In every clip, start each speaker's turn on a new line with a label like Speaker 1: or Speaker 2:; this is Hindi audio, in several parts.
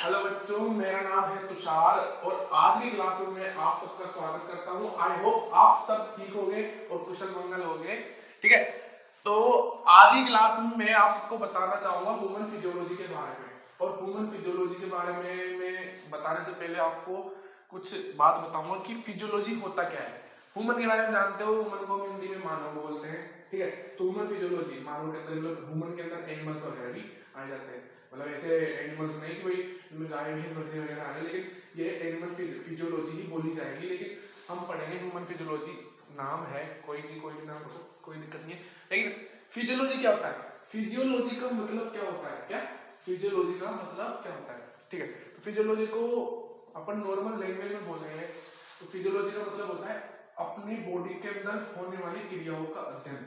Speaker 1: हेलो बच्चों, मेरा नाम है तुषार और आज की क्लास में आप सबका स्वागत करता हूं। आई होप आप सब ठीक होंगे और कुशल मंगल होंगे। ठीक है, तो आज की क्लास में मैं आप सबको बताना चाहूंगा ह्यूमन फिजियोलॉजी के बारे में। और ह्यूमन फिजियोलॉजी के बारे में मैं बताने से पहले आपको कुछ बात बताऊंगा कि फिजियोलॉजी होता क्या है। ह्यूमन के बारे में जानते हो, ह्यूमन को हम हिंदी में मानव बोलते हैं। ठीक है, तो ह्यूमन फिजियोलॉजी मानव के अंदर, मतलब ह्यूमन के अंदर एनिमल्स वगैरह भी आ जाते हैं। मतलब ऐसे एनिमल्स नहीं कि भाई गाय भैंस बकरी वगैरह आ रहे, लेकिन ये एनिमल फिजियोलॉजी ही बोली जाएगी। लेकिन हम पढ़ेंगे ह्यूमन फिजियोलॉजी, नाम है कोई भी नाम हो, कोई दिक्कत नहीं है। लेकिन फिजियोलॉजी क्या होता है, फिजियोलॉजी का मतलब क्या होता है, क्या फिजियोलॉजी का मतलब क्या होता है। ठीक है, तो फिजियोलॉजी को अपन नॉर्मल लैंग्वेज में बोल रहे हैं तो फिजियोलॉजी का मतलब होता है अपनी बॉडी के अंदर होने वाली क्रियाओं का अध्ययन।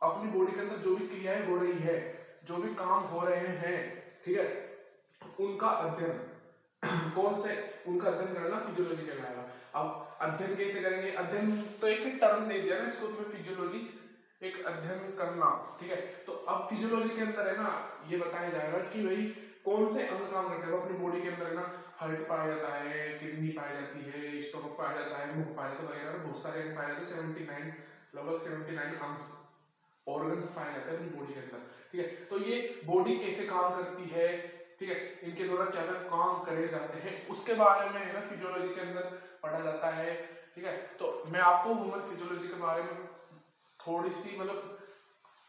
Speaker 1: अपनी बॉडी के अंदर जो भी क्रियाएं हो रही है, जो भी काम हो रहे हैं, ठीक है, उनका अध्ययन कौन से उनका अध्ययन करना फिजियोलॉजी कहलाएगा। अब अध्ययन कैसे करेंगे, अध्ययन तो एक टर्म दे दिया ना इसको, तुम्हें फिजियोलॉजी एक अध्ययन करना। ठीक है, तो अब फिजियोलॉजी के अंदर है ना ये बताया जाएगा कि भाई कौन से अंग काम करते हैं अपनी बॉडी के अंदर। है ना, हार्ट पाया जाता है, किडनी पाई जाती है, स्टमक पाया जाता है, मुख पाया जाता है वगैरह, बहुत सारे अंग पाए जाते हैं। 79 लगभग 79 अंग ऑर्गन्स पाए जाते हैं अपनी बॉडी के अंदर। ठीक है, तो ये बॉडी कैसे काम करती है, ठीक है, इनके द्वारा क्या क्या काम करे जाते हैं, उसके बारे में है ना फिजियोलॉजी के अंदर पढ़ा जाता है। ठीक है, तो मैं आपको ह्यूमन फिजियोलॉजी के बारे में थोड़ी सी मतलब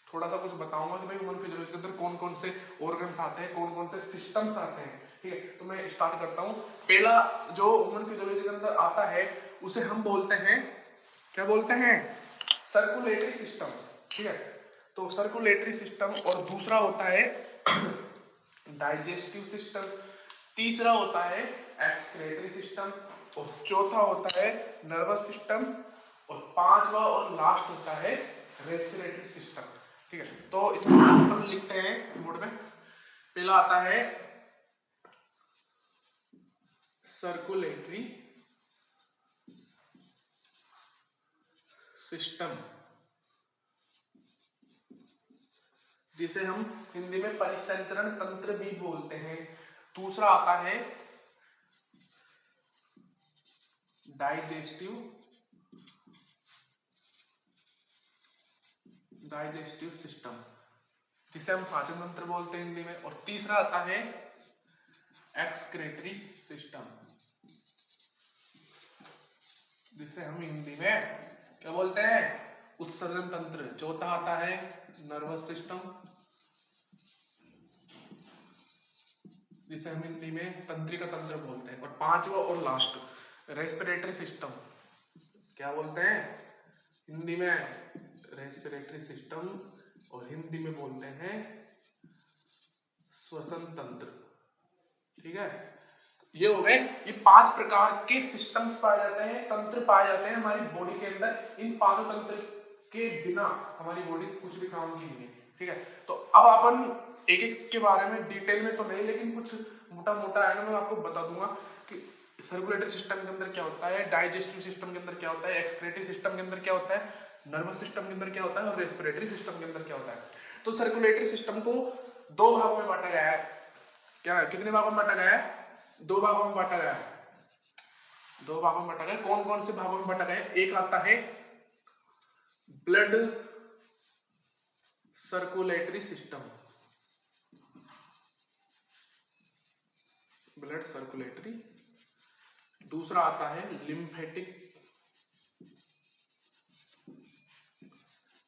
Speaker 1: थोड़ा सा कुछ बताऊंगा कि भाई ह्यूमन फिजियोलॉजी के अंदर कौन कौन से ऑर्गन्स आते हैं, कौन कौन से सिस्टम्स आते हैं। ठीक है, तो मैं स्टार्ट करता हूँ। पहला जो ह्यूमन फिजियोलॉजी के अंदर आता है उसे हम बोलते हैं, क्या बोलते हैं, सर्कुलेटरी सिस्टम। ठीक है, तो सर्कुलेटरी सिस्टम। और दूसरा होता है डाइजेस्टिव सिस्टम, तीसरा होता है एक्सक्रेटरी सिस्टम, और चौथा होता है नर्वस सिस्टम, और पांचवा और लास्ट होता है रेस्पिरेटरी सिस्टम। ठीक है, तो इसमें हम लिखते हैं बोर्ड में। पहला आता है सर्कुलेटरी सिस्टम, जिसे हम हिंदी में परिसंचरण तंत्र भी बोलते हैं। दूसरा आता है डाइजेस्टिव सिस्टम, जिसे हम पाचन तंत्र बोलते हैं हिंदी में। और तीसरा आता है एक्सक्रेटरी सिस्टम, जिसे हम हिंदी में क्या बोलते हैं, उत्सर्जन तंत्र। चौथा आता है नर्वस सिस्टम, जिसे हम हिंदी में तंत्रिका तंत्र बोलते हैं। और पांचवा और लास्ट रेस्पिरेटरी सिस्टम, क्या बोलते हैं हिंदी में, रेस्पिरेटरी सिस्टम, और हिंदी में बोलते हैं श्वसन तंत्र। ठीक है, ये हो गए, ये 5 प्रकार के सिस्टम्स पाए जाते हैं, तंत्र पाए जाते हैं हमारी बॉडी के अंदर। इन पांचों तंत्र के बिना हमारी बॉडी कुछ भी काम की नहीं है। ठीक है, तो अब अपन एक एक के बारे में डिटेल में तो नहीं, लेकिन कुछ मोटा मोटा है ना मैं आपको बता दूंगा कि सर्कुलेटरी सिस्टम के अंदर क्या होता है, डाइजेस्टिव सिस्टम के अंदर क्या होता है, एक्सक्रेटरी सिस्टम के अंदर क्या होता है, नर्वस सिस्टम के अंदर क्या होता है, और रेस्पिरेटरी सिस्टम के अंदर क्या होता है। तो सर्कुलेटरी सिस्टम को 2 भागों में बांटा गया है। क्या, कितने भागों में बांटा गया है, 2 भागों में बांटा गया है। 2 भागों में बांटा गया। कौन कौन से भागों में बांटा गया है, एक आता है blood circulatory system, blood circulatory. दूसरा आता है लिम्फेटिक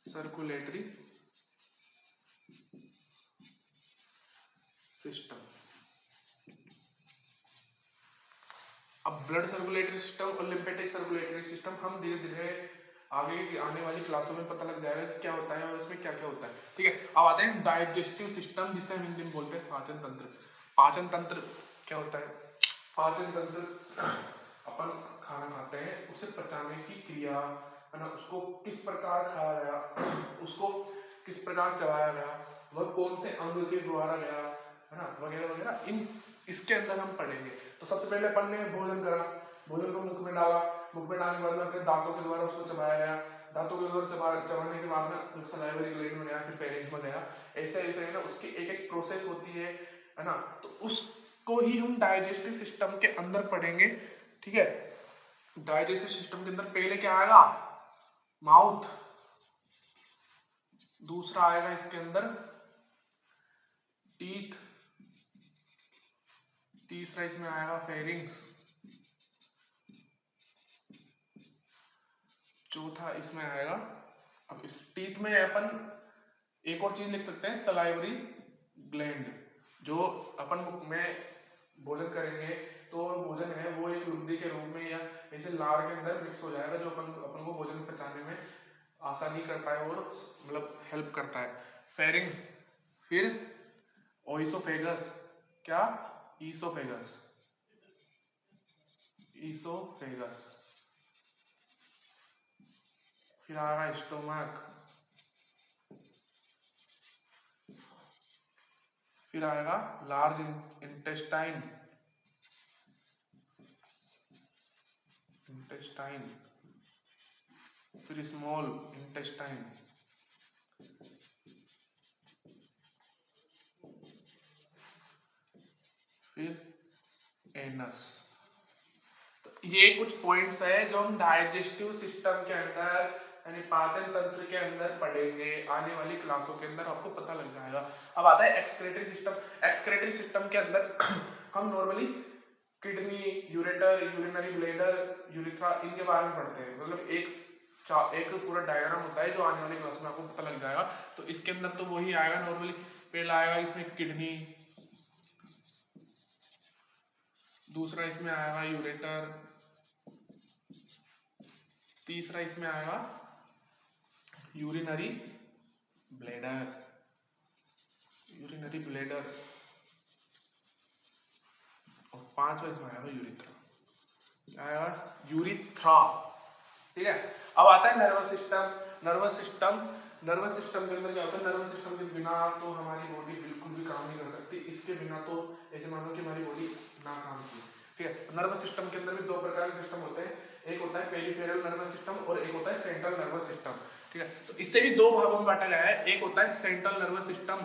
Speaker 1: सर्कुलेटरी सिस्टम। अब ब्लड सर्कुलेटरी सिस्टम और लिम्फेटिक सर्कुलेटरी सिस्टम हम धीरे धीरे आगे आने वाली क्लासों में पता लग जाएगा क्या होता है और इसमें क्या क्या होता है। ठीक है, अब आते हैं डाइजेस्टिव सिस्टम, जिसे हम हिंदी में बोलते हैं पाचन तंत्र। पाचन तंत्र क्या होता है, पाचन तंत्र अपन खाना खाते हैं, उसे पचाने की क्रिया है ना, उसको किस प्रकार खाया गया, उसको किस प्रकार चलाया गया, वह कौन से अंग के द्वारा गया, है ना, वगैरह वगैरह, इन इसके अंदर हम पढ़ेंगे। तो सबसे पहले अपन ने भोजन करा, भोजन को मुख में डाला, मुख में डालने के बाद में फिर दांतों के द्वारा उसको चबाया गया, दांतों के द्वारा चबाने के बाद में सलाइवरी ग्लैंड में गया, फिर फेरिंक्स में गया। ऐसे ऐसे है ना उसकी एक एक प्रोसेस होती है ना। तो उस को ही हम डाइजेस्टिव सिस्टम के अंदर पढ़ेंगे, ठीक है। डाइजेस्टिव सिस्टम के अंदर पहले क्या आएगा, माउथ, दूसरा आएगा इसके अंदर टीथ, तीसरा इसमें आएगा फेरिंग्स, चौथा इसमें आएगा, अब इस टीथ में अपन एक और चीज लिख सकते हैं, सलाइवरी ग्लैंड। जो अपन में भोजन करेंगे तो भोजन है वो एक लुगदी के रूप में या ऐसे लार के अंदर मिक्स हो जाएगा, जो अपन को भोजन पचाने में आसानी करता है और मतलब हेल्प करता है। फेरिंग्स, फिर ओइसोफेगस, क्या, ईसोफेगस, ईसोफेगस, फिर आएगा स्टोमक, फिर आएगा लार्ज इंटेस्टाइन, फिर स्मॉल इंटेस्टाइन, फिर एनस। तो ये कुछ पॉइंट्स है जो हम डाइजेस्टिव सिस्टम के अंदर यानी पाचन तंत्र के अंदर पढ़ेंगे, आने वाली क्लासों के अंदर आपको पता लग जाएगा। अब आता है एक्सक्रीटरी सिस्टम। एक्सक्रीटरी सिस्टम के अंदर हम normally kidney, ureter, urinary bladder, urethra, इनके बारे में पढ़ते हैं। मतलब एक पूरा डायग्राम होता है जो आने वाली क्लास में आपको पता लग जाएगा। तो इसके अंदर तो वही आएगा नॉर्मली, पहला आएगा इसमें किडनी, दूसरा इसमें आएगा यूरेटर, तीसरा इसमें आएगा यूरिनरी ब्लैडर, और पांचवा इसमें आएगा यूरिथ्रा, ठीक है। अब आता है नर्वस सिस्टम। नर्वस सिस्टम के अंदर क्या होता है, नर्वस सिस्टम के बिना तो हमारी बॉडी बिल्कुल भी काम नहीं कर सकती। इसके बिना तो ऐसे मानो कि हमारी बॉडी ना काम की, ठीक है। नर्वस सिस्टम के अंदर भी दो प्रकार के सिस्टम होते हैं, एक होता है पेरिफेरल नर्वस सिस्टम और एक होता है सेंट्रल नर्वस सिस्टम, ठीक है। तो इससे भी दो भागों में बांटा गया है। एक होता है सेंट्रल नर्वस सिस्टम,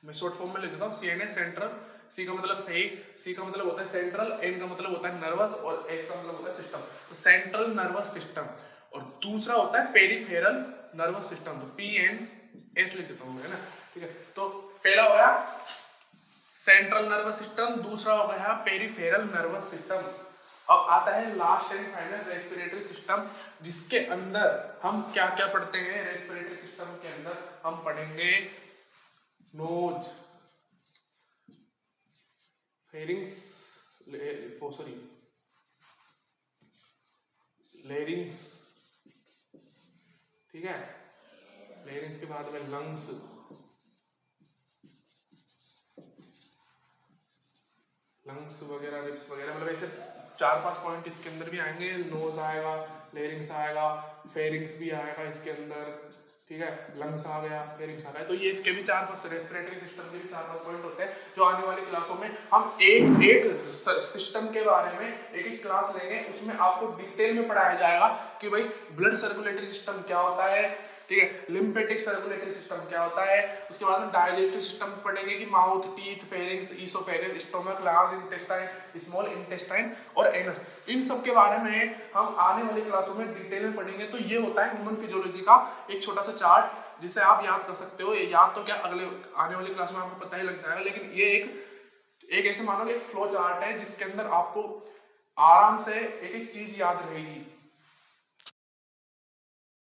Speaker 1: मैं शॉर्ट फॉर्म में लिख देता हूँ, CNS, सेंट्रल, सी का मतलब सही, सी का मतलब होता है सेंट्रल, एन का मतलब होता है नर्वस और एस का मतलब होता है सिस्टम। तो सेंट्रल नर्वस सिस्टम, और दूसरा होता है पेरिफेरल नर्वस सिस्टम, तो PNS लिख देता हूँ मैं, है ना, ठीक है। तो पहला हो गया सेंट्रल नर्वस सिस्टम, दूसरा हो गया पेरिफेरल नर्वस सिस्टम। अब आता है last and final respiratory system, जिसके अंदर हम क्या क्या पढ़ते हैं। रेस्पिरेटरी सिस्टम के अंदर हम पढ़ेंगे नोज, फेरिंग्स, लेरिंग्स, ठीक है। लेरिंग्स के बाद में लंग्स, वगैरह, रिब्स वगैरह, मतलब ऐसे 4-5 पॉइंट इसके अंदर भी आएंगे। नोज आएगा, लेरिंग्स आएगा, फेरिंग्स भी आएगा इसके अंदर, ठीक है, लंग्स आ गया, फेरिंग्स आ गया। तो ये इसके भी 4-5 रेस्पिरेटरी सिस्टम के भी 4-5 पॉइंट होते हैं, जो आने वाली क्लासों में हम एक सिस्टम के बारे में एक क्लास लेंगे, उसमें आपको डिटेल में पढ़ाया जाएगा कि भाई ब्लड सर्कुलेटरी सिस्टम क्या होता है, ठीक है, लिम्फेटिक सर्कुलेटरी सिस्टम क्या होता है। उसके बाद में डाइजेस्टिव सिस्टम पढ़ेंगे कि mouth, teeth, pharynx, oesophagus, stomach, large intestine, small intestine और एनस। इन सब के बारे में हम आने वाली क्लासों में डिटेल में पढ़ेंगे। तो ये होता है ह्यूमन फिजियोलॉजी का एक छोटा सा चार्ट, जिसे आप याद कर सकते हो। ये याद तो क्या, अगले आने वाली क्लास में आपको पता ही लग जाएगा, लेकिन ये एक ऐसे मानो एक फ्लो चार्ट है जिसके अंदर आपको आराम से एक एक चीज याद रहेगी।